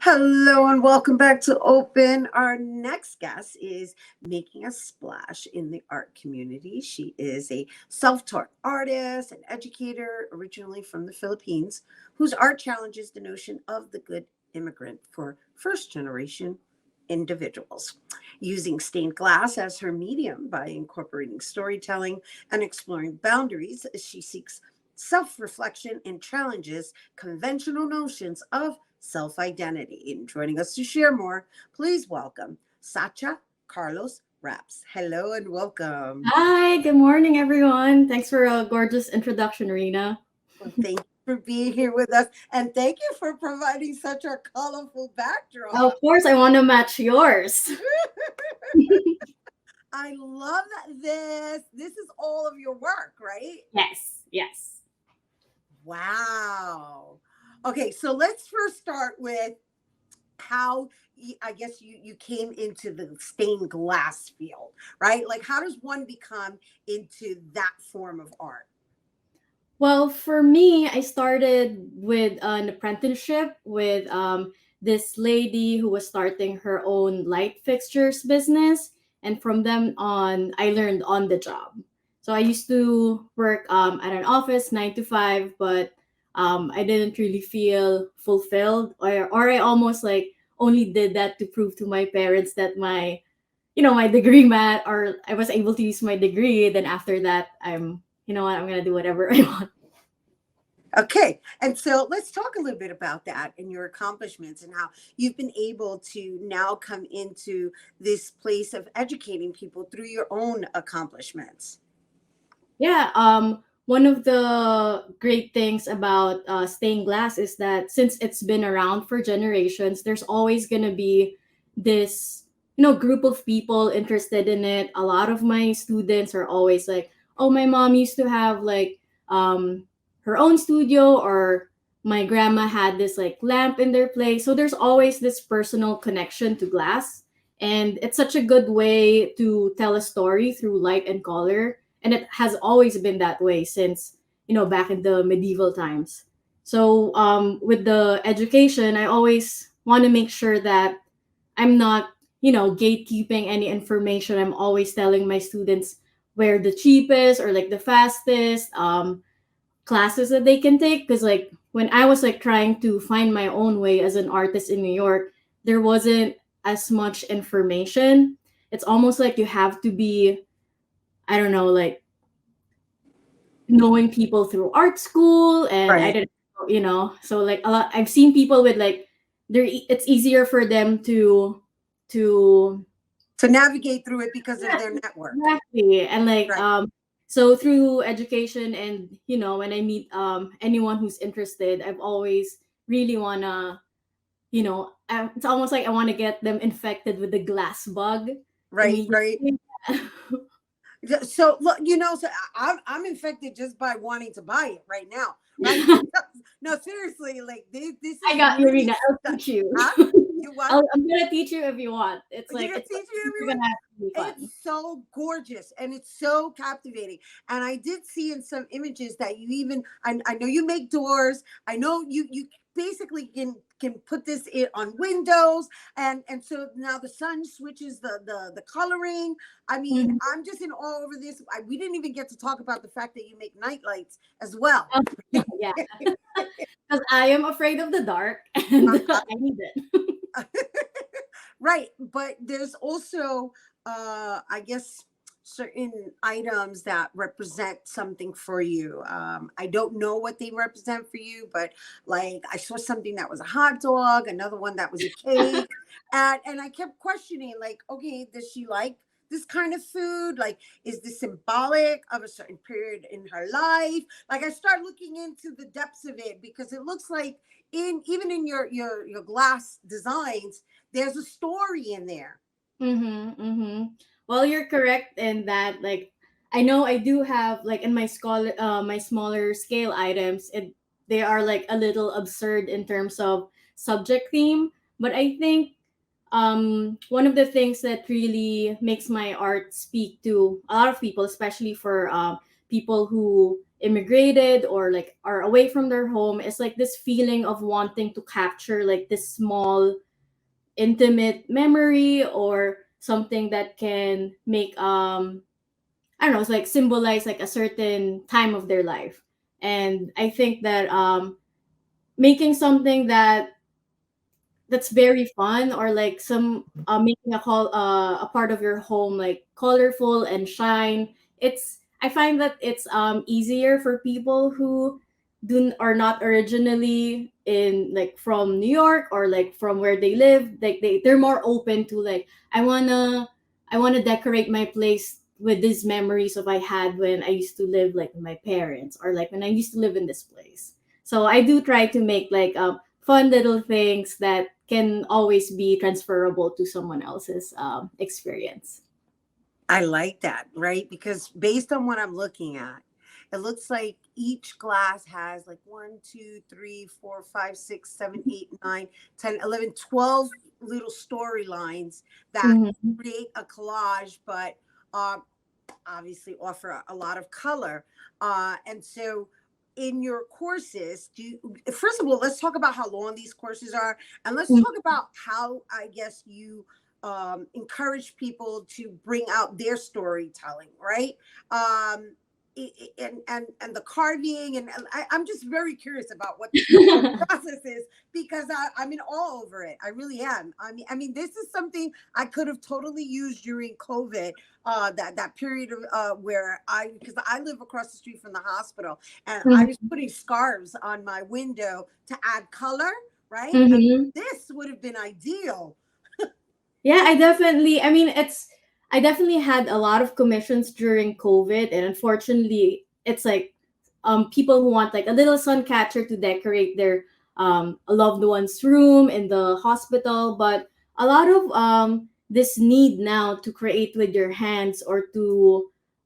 Hello and welcome back to Open. Our next guest is making a splash in the art community. She is a self taught artist and educator originally from the Philippines, whose art challenges the notion of the good immigrant for first generation individuals. Using stained glass as her medium by incorporating storytelling and exploring boundaries, she seeks self reflection and challenges conventional notions of self identity. And joining us to share more, please welcome Sacha Carlos-Raps. Hello and welcome. Hi, good morning, everyone. Thanks for a gorgeous introduction, Rhina. Well, thank you for being here with us, and thank you for providing such a colorful Of backdrop. course, I want to match yours. I love this. This is all of your work, right? Yes, yes. Wow. Okay, so let's first start with how I guess you came into the stained glass field, right? Like, how does one become into that form of art? Well, for me, I started with an apprenticeship with this lady who was starting her own light fixtures business. And from then on, I learned on the job. So I used to work at an office 9 to 5, but I didn't really feel fulfilled, or I almost like only did that to prove to my parents that my degree mat, or I was able to use my degree. Then after that, I'm gonna do whatever I want. Okay, and so let's talk a little bit about that and your accomplishments and how you've been able to now come into this place of educating people through your own accomplishments. Yeah, one of the great things about stained glass is that since it's been around for generations, there's always gonna be this group of people interested in it. A lot of my students are always like, "Oh, my mom used to have like her own studio," or "My grandma had this like lamp in their place." So there's always this personal connection to glass, and it's such a good way to tell a story through light and color, and it has always been that way since back in the medieval times. So with the education, I always want to make sure that I'm not gatekeeping any information. I'm always telling my students where the cheapest or like the fastest classes that they can take, because like when I was like trying to find my own way as an artist in New York, there wasn't as much information. It's almost like you have to be, I don't know, like knowing people through art school, and I Right. didn't so like a lot I've seen people with like it's easier for them to To navigate through it because of yeah, their network. exactly. And like Right. so through education, and when I meet anyone who's interested, I've always really wanna it's almost like I want to get them infected with the glass bug Right. Right. immediately. So look, so I'm infected just by wanting to buy it right now, right? No, seriously, like this I is got you, really Rina. I'll teach you. huh? You what? I'm gonna teach you if you want. It's You like gonna it's teach me you're everyone? gonna have to be It's fun. so gorgeous and it's so captivating. And I did see in some images that you even I know you make doors. I know you basically can put this in on windows and so now the sun switches the coloring. I mean, Mhm. I'm just in all over this. We didn't even get to talk about the fact that you make night lights as well. Oh, yeah, because I am afraid of the dark and I need it. Right, but there's also I guess certain items that represent something for you. I don't know what they represent for you, but like I saw something that was a hot dog, another one that was a cake, and I kept questioning, like, okay, does she like this kind of food? Like, is this symbolic of a certain period in her life? Like, I start looking into the depths of it because it looks like in even in your glass designs there's a story in there. Mm-hmm, mm-hmm. Well, you're correct in that. Like, I know I do have like in my smaller scale items, they are like a little absurd in terms of subject theme. But I think one of the things that really makes my art speak to a lot of people, especially for people who immigrated or like are away from their home, is like this feeling of wanting to capture like this small intimate memory or something that can make I don't know, it's like symbolize like a certain time of their life. And I think that making something that's very fun, or like some making a part of your home like colorful and shine, it's I find that it's easier for people who do are not originally in like from New York or like from where they live. Like they're more open to like, I wanna decorate my place with these memories of I had when I used to live like with my parents, or like when I used to live in this place. So I do try to make like fun little things that can always be transferable to someone else's experience. I like that, right? Because based on what I'm looking at, it looks like each glass has like 1, 2, 3, 4, 5, 6, 7, 8, 9, 10, 11, 12 little storylines that Mhm. create a collage, but uh, obviously offer a lot of color. And so in your courses, first of all, let's talk about how long these courses are, and let's talk about how, I guess, you encourage people to bring out their storytelling, right? Um, and the carving, and I'm just very curious about what the Mhm. process is, because I'm in awe over it. I really am. I mean, this is something I could have totally used during COVID, that period of where because I live across the street from the hospital, and I was putting scarves on my window to add color, right? And Mhm. this would have been ideal. Yeah, I definitely had a lot of commissions during COVID, and unfortunately, it's like people who want like a little sun catcher to decorate their a loved one's room in the hospital. But a lot of this need now to create with your hands, or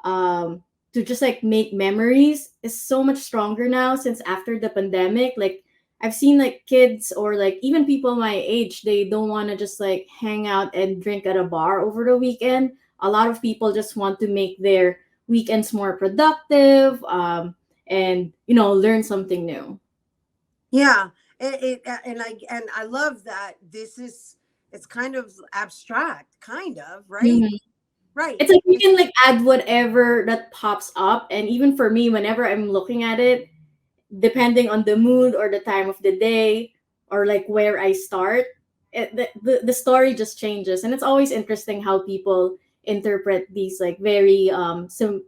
um to just like make memories, is so much stronger now since after the pandemic. Like I've seen like kids or like even people my age, they don't want to just like hang out and drink at a bar over the weekend. A lot of people just want to make their weekends more productive, and learn something new. Yeah, and I love that this is, it's kind of abstract, kind of, right? Mhm. Right. It's like you can like add whatever that pops up, and even for me, whenever I'm looking at it, depending on the mood or the time of the day, or like where I start, the story just changes. And it's always interesting how people interpret these like very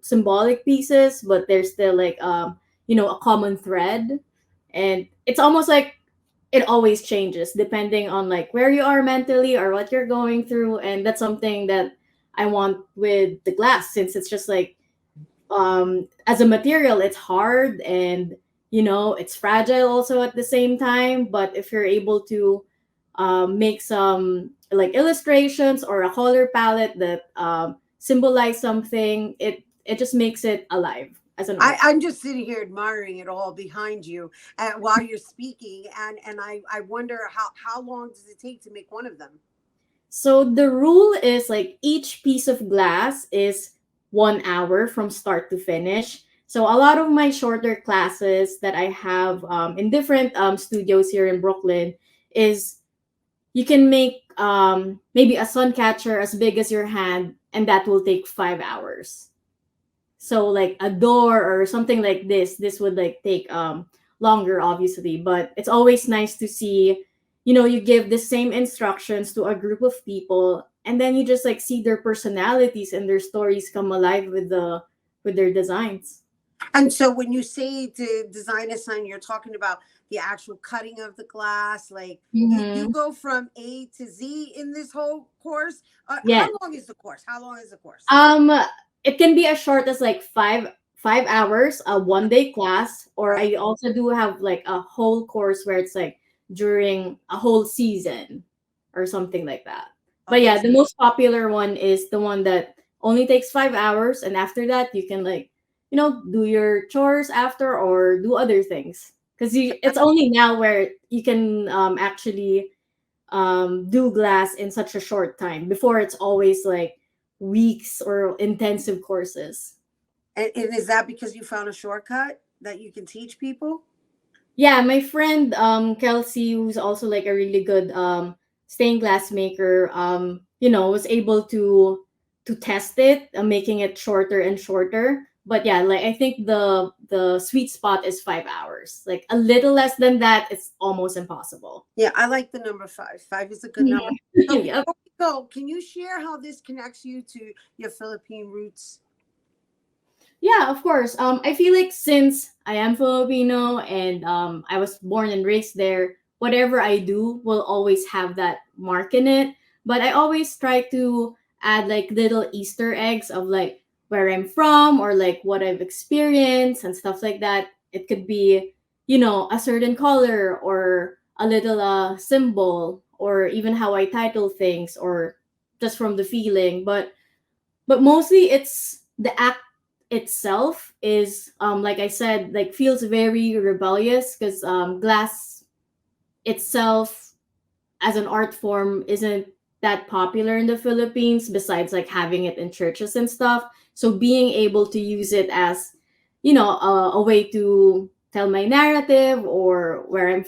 symbolic pieces, but there's still like a common thread. And it's almost like it always changes depending on like where you are mentally or what you're going through. And that's something that I want with the glass, since it's just like as a material, it's hard, and it's fragile also at the same time. But if you're able to make some like illustrations or a color palette that symbolize something, it just makes it alive as an art. I'm just sitting here admiring it all behind you, while you're speaking, and I wonder how long does it take to make one of them? So the rule is like each piece of glass is 1 hour from start to finish. So a lot of my shorter classes that I have in different studios here in Brooklyn is you can make maybe a sun catcher as big as your hand, and that will take 5 hours. So like a door or something like this would like take longer, obviously. But it's always nice to see, you give the same instructions to a group of people, and then you just like see their personalities and their stories come alive with their designs. And so when you say to design a sign, you're talking about the actual cutting of the glass. Like you Mm-hmm. go from A to Z in this whole course. How Yeah. long is the course? How long is the course? Um, it can be as short as like five hours, a 1 day class, or Right. I also do have like a whole course where it's like during a whole season or something like that. But Okay. yeah, the most popular one is the one that only takes 5 hours, and after that you can like do your chores after or do other things, because it's only now where you can actually do glass in such a short time. Before, it's always like weeks or intensive courses. And is that because you found a shortcut that you can teach people? Yeah, my friend Kelsey, who's also like a really good stained glass maker, was able to test it, making it shorter and shorter. But yeah, like I think the sweet spot is 5 hours. Like a little less than that, it's almost impossible. Yeah, I like the number five. Five is a good number. Mhm. So Yep. before we go, can you share how this connects you to your Philippine roots? Yeah, of course. I feel like since I am Filipino and I was born and raised there, whatever I do will always have that mark in it. But I always try to add like little Easter eggs of like where I'm from or like what I've experienced and stuff like that. It could be, a certain color or a little symbol or even how I title things or just from the feeling. But mostly it's the act itself is like I said, like feels very rebellious because glass itself as an art form isn't that popular in the Philippines besides like having it in churches and stuff. So being able to use it as a way to tell my narrative or where I'm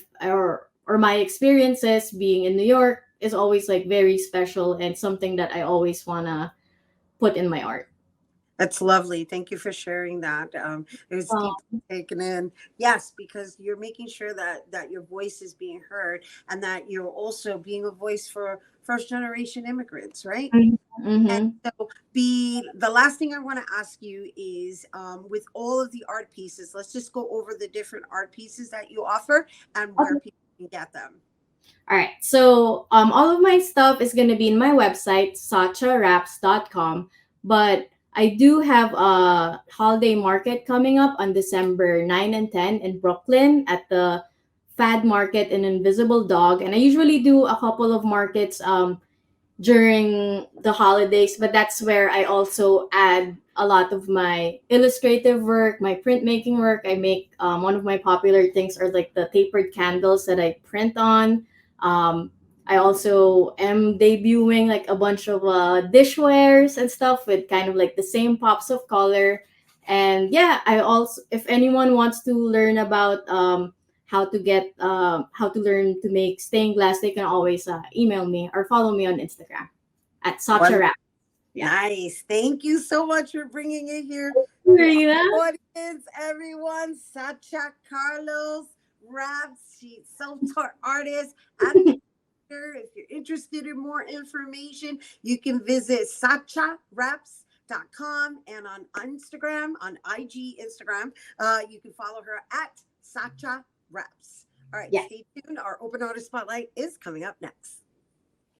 or my experiences being in New York is always like very special and something that I always want to put in my art. That's lovely. Thank you for sharing that. It was Um, deep taken in. Yes, because you're making sure that your voice is being heard and that you're also being a voice for first generation immigrants, right? And mhm. so the last thing I want to ask you is with all of the art pieces, let's just go over the different art pieces that you offer and where people can get them. All right. So all of my stuff is going to be in my website, sacharaps.com. But I do have a holiday market coming up on December 9 and 10 in Brooklyn at the Fad Market in Invisible Dog. And I usually do a couple of markets during the holidays, but that's where I also add a lot of my illustrative work, my printmaking work. I make one of my popular things are like the tapered candles that I print on. Um, I also am debuting like a bunch of dishwares and stuff with kind of like the same pops of color. And yeah, I also, if anyone wants to learn about how to learn to make stained glass, they can always email me or follow me on Instagram at Sacha One Rap. Yeah. nice. Thank you so much for bringing it here to our Rhina. audience, everyone. Sacha Carlos Raps. She's self-taught artist, educator. If you're interested in more information, you can visit sacharaps.com and on Instagram, on IG Instagram, you can follow her at Sacha Raps. All right, Yeah. stay tuned. Our open artist spotlight is coming up next.